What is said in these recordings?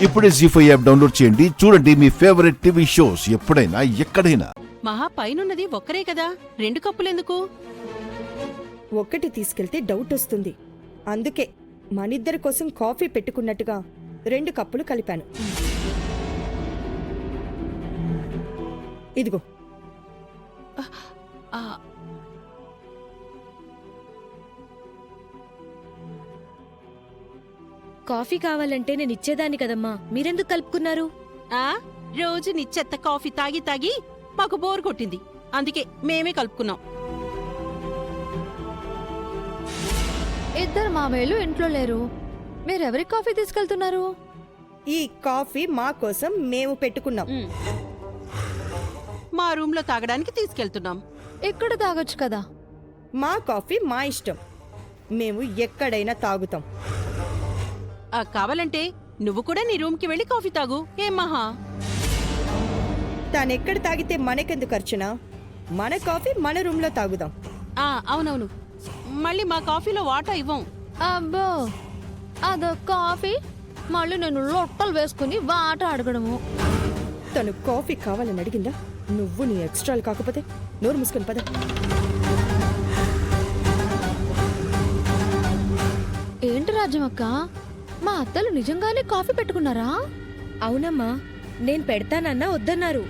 ఇప్పుడే జీ5 app download చేయండి. చూడండి మీ ఫేవరెట్ టీవీ షోస్ ఎప్పుడైనా ఎక్కడైనా. మహా పైనున్నది ఒక్కరే కదా, 2 కప్పులెందుకు? ఒక్కటి తీసుకెళ్తే డౌట్ వస్తుంది. అందుకే మనిద్దరి కోసం కాఫీ పెట్టుకున్నట్టుగా 2 కప్పులు కలిపాను. ఇదిగో. ఆ, కాఫీ కావాలంటే నేను ఇచ్చేదాన్ని కదమ్మా, మీరెందుకు కలుపుకున్నారు? ఆ, రోజు నిచ్చెత్త కాఫీ తాగి తాగి మాకు బోర్ కొట్టింది. అందుకే మేమే కలుపుకున్నాం. ఇద్దరు మామయ్యలు ఇంట్లో లేరు, మీరెవరికి కాఫీ తీసుకెళ్తున్నారు? ఈ కాఫీ మా కోసం మేము పెట్టుకున్నాం. మా రూమ్ లో తాగడానికి తీసుకెళ్తున్నాం. ఇక్కడ తాగొచ్చు కదా. మా కాఫీ మా ఇష్టం, మేము ఎక్కడైనా తాగుతాం. కావాలంటే నువ్వు కూడా నీ రూమ్ కి వెళ్ళి కాఫీ తాగు. ఏం మహా? తానెక్కడ తాగితే మనకెందుకు ఖర్చునా? మన కాఫీ మన రూమ్ లో తాగుదాం. అవునవును, మళ్ళీ మా కాఫీలో వాటా ఇవ్వం. అబ్బో, అదో కాఫీ, మళ్ళీ నేను లొట్టలు వేసుకుని వాట అడగడము. తను కాఫీ కావాలని అడిగిందా? నువ్వు నీ ఎక్స్ట్రాలు కాకపోతే నోరు మూసుకొని పద. ఏంటి రాజ్యమక్క, మా అత్తలు నిజంగానే కాఫీ పెట్టుకున్నారా? అవునమ్మా, నేను పెడతానన్నా వద్దన్నారు.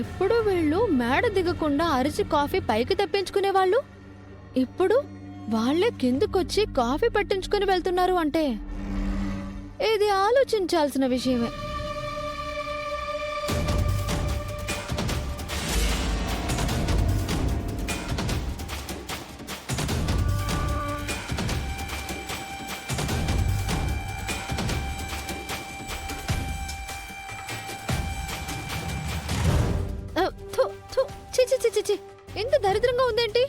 ఎప్పుడు వీళ్ళు మేడ దిగకుండా అరిచి కాఫీ పైకి తెప్పించుకునేవాళ్ళు, ఇప్పుడు వాళ్లే కిందకొచ్చి కాఫీ పట్టించుకుని వెళ్తున్నారు అంటే ఇది ఆలోచించాల్సిన విషయమే. చి ఎంత దరిద్రంగా ఉందేంటి?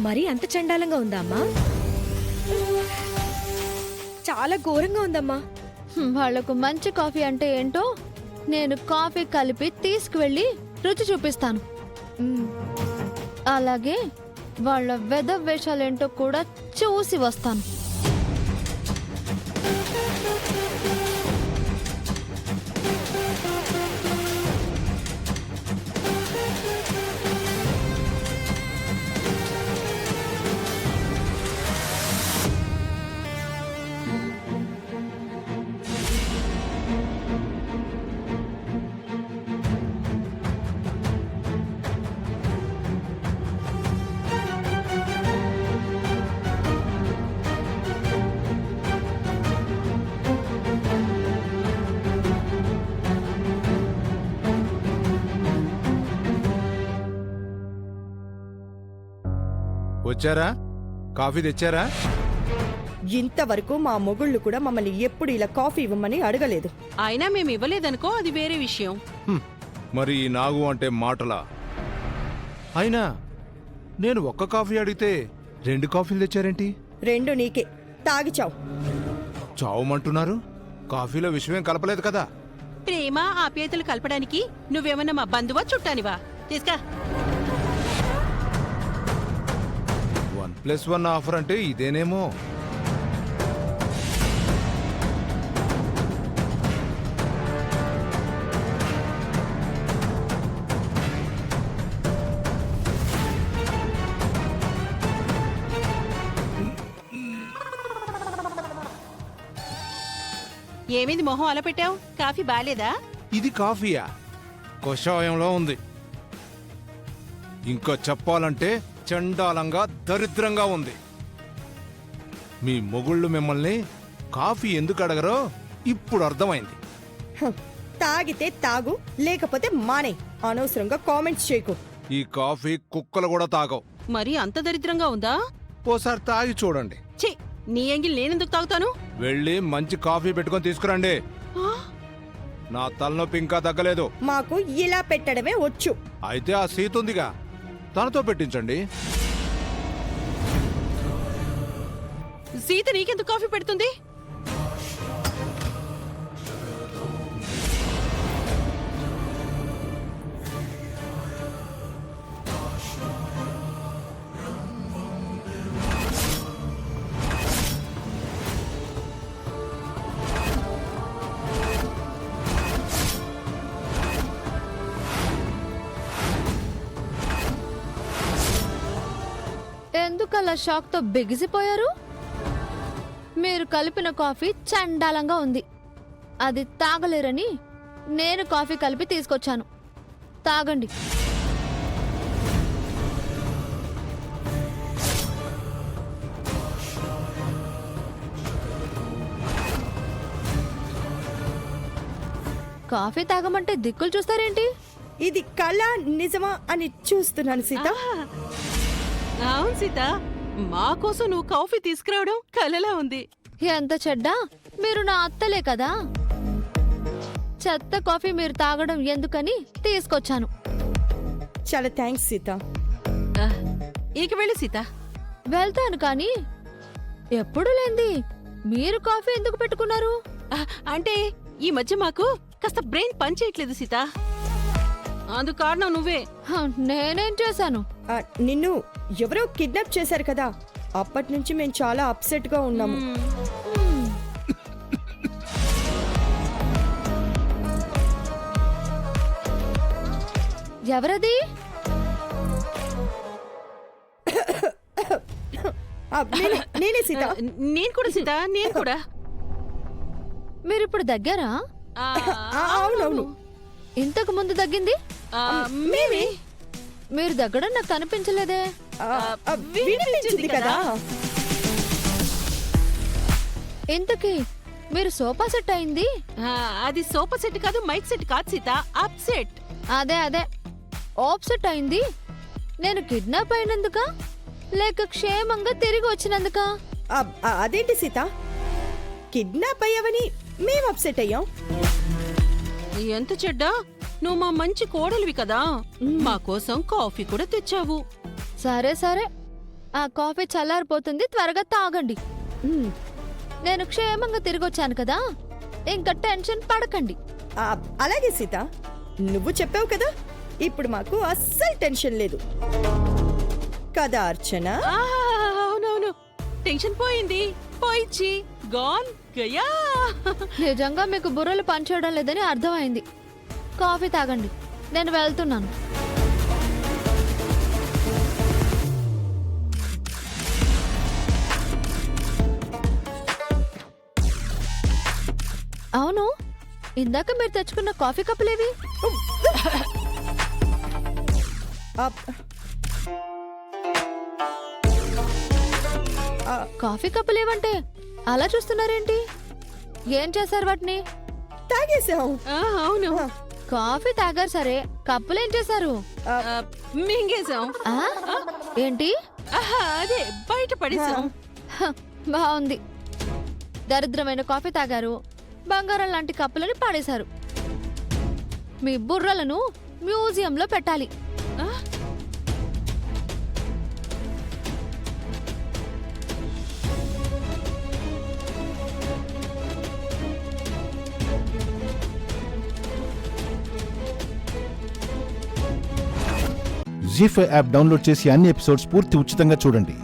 మరీ అంత చండాలంగా ఉందా అమ్మా? చాలా ఘోరంగా ఉందమ్మా. వాళ్లకు మంచి కాఫీ అంటే ఏంటో నేను కాఫీ కలిపి తీసుకువెళ్ళి రుచి చూపిస్తాను. అలాగే వాళ్ళ వేషాలేంటో కూడా చూసి వస్తాను. వచ్చారా? కాఫీ తెచ్చారా? ఇంతవరకు మా మొగుళ్ళు కూడా మమ్మల్ని ఎప్పుడు ఇలా కాఫీ ఇవ్వమని అడగలేదు. అయినా మేము ఇవ్వలేదనుకో, అది వేరే విషయం. మరి ఈ నాగు అంటే మాటలా? అయినా నేను ఒక్క కాఫీ అడిగితే 2 కాఫీలు తెచ్చారేంటి? 2 నీకే, తాగి చావు. చావమంటున్నారు? కాఫీలో విషయం కలపలేదు కదా. ప్రేమ ఆప్యాయతలు కలపడానికి నువ్వేమన్నా మా బంధువా చుట్టానివా? తీసుకా. 1+1 ఆఫర్ అంటే ఇదేనేమో. ఏమైంది మొహం అలా పెట్టావు? కాఫీ బాలేదా? ఇది కాఫీయా? కషాయంలో ఉంది. ఇంకా చెప్పాలంటే చండాలంగా దరిద్రంగా ఉంది. మీ మొగుళ్ళు మిమ్మల్ని కాఫీ ఎందుకు అడగరో ఇప్పుడు అర్థమైంది. తాగితే తాగు, లేకపోతే మానే. అనవసరంగా కామెంట్స్ చేయకు. ఈ కాఫీ కుక్కలు కూడా తాగవు. మరి అంత దరిద్రంగా ఉందా? ఓసారి తాగి చూడండి. ఛీ, నీ ఎంగిల్ నేనెందుకు తాగుతాను? వెళ్ళి మంచి కాఫీ పెట్టుకొని తీసుకురండి. నా తలనొప్పి ఇంకా తగ్గలేదు. మాకు ఇలా పెట్టడమే వచ్చు. అయితే ఆ సీత ఉందిగా, తనతో పెట్టించండి. సీత నీకెందుకు కాఫీ పెడుతుంది? ఎందుకు అలా షాక్తో బిగిసిపోయారు? మీరు కలిపిన కాఫీ చండాలంగా ఉంది. అది తాగలేరని నేను కాఫీ కలిపి తీసుకొచ్చాను. తాగండి. కాఫీ తాగమంటే దిక్కులు చూస్తారేంటి? ఇది కళ నిజమా అని చూస్తున్నాను సీత. అవును సీత, మా కోసం నువ్వు కాఫీ తీసుకురావడం కలలా ఉంది. ఎంత చెడ్డా, మీరు నా అత్తలే కదా. చెత్త కాఫీ మీరు తాగడం ఎందుకని తీసుకొచ్చాను. చాలా థ్యాంక్స్ సీత. ఆ, ఇక వెళ్ళి సీత. వెళ్తాను కానీ ఎప్పుడు లేంది మీరు కాఫీ ఎందుకు పెట్టుకున్నారు? ఆ, అంటే ఈ మధ్య మాకు కాస్త బ్రెయిన్ పని చేయట్లేదు సీత. అందుకు కారణం నువ్వే. హ, నేనేం చేశాను? నిన్ను ఎవరో కిడ్నాప్ చేశారు కదా, అప్పటి నుంచి మేము చాలా అప్సెట్ గా ఉన్నాము. ఎవరది? నేనే సీత. నేను కూడా సీత, నేను కూడా. మీరిప్పుడు దగ్గరా? ఆ, అవునవును. ఇంతకు ముందు దగ్గింది ఆ, మేమే. మీరు దగ్గడం నాకు కనిపించలేదే. వినిపించింది కదా. ఇంతకీ మీరు సోఫా సెట్ అయింది? ఆ, అది సోఫా సెట్ కాదు, మైక్ సెట్ కాదు సీత, అప్సెట్. అదే ఆప్సెట్ అయింది. నేను కిడ్నాప్ అయినందుక లేక క్షేమంగా తిరిగి వచ్చినందుక? అదేంటి సీత, కిడ్నాప్ అయ్యావని మేము అప్సెట్ అయ్యాం. ఎంత చెడ్డా, నువ్వు మా మంచి కోడలివి కదా, మా కోసం కాఫీ కూడా తెచ్చావు. సరే ఆ కాఫీ చల్లారిపోతుంది, త్వరగా తాగండి. మ్, నేను క్షేమంగా తిరిగి వచ్చాను కదా, ఇంకా టెన్షన్ పడకండి. అలాగే సీత, నువ్వు చెప్పావు కదా, ఇప్పుడు మాకు అస్సలు టెన్షన్ లేదు కదా అర్చన. ఆ, అవునవును, టెన్షన్ పోయింది, పోయిచ్చి గాన్ గయా. నిజంగా మీకు బుర్రలు పనిచేయడం లేదని అర్థమైంది. కాఫీ తాగండి, నేను వెళ్తున్నాను. అవును, ఇందాక మీరు తెచ్చుకున్న కాఫీ కప్పులేవి? కాఫీ కప్పులేవంటే అలా చూస్తున్నారేంటి? ఏం చేశారు వాటిని? తాగేసాం. ఆ, అవును, కాఫీ తాగారు సరే, కప్పులేం చేశారు? ఆ, మింగేశాం. ఆ? ఏంటి? ఆహా, అదే బయట పడేసాం. హ, బాగుంది. దరిద్రమైన కాఫీ తాగారు, బంగారం లాంటి కప్పులని పాడేశారు. మీ బుర్రలను మ్యూజియంలో పెట్టాలి. ఆ? జీ5 యాప్ డౌన్లోడ్ చేసి అన్ని ఎపిసోడ్స్ పూర్తి ఉచితంగా చూడండి.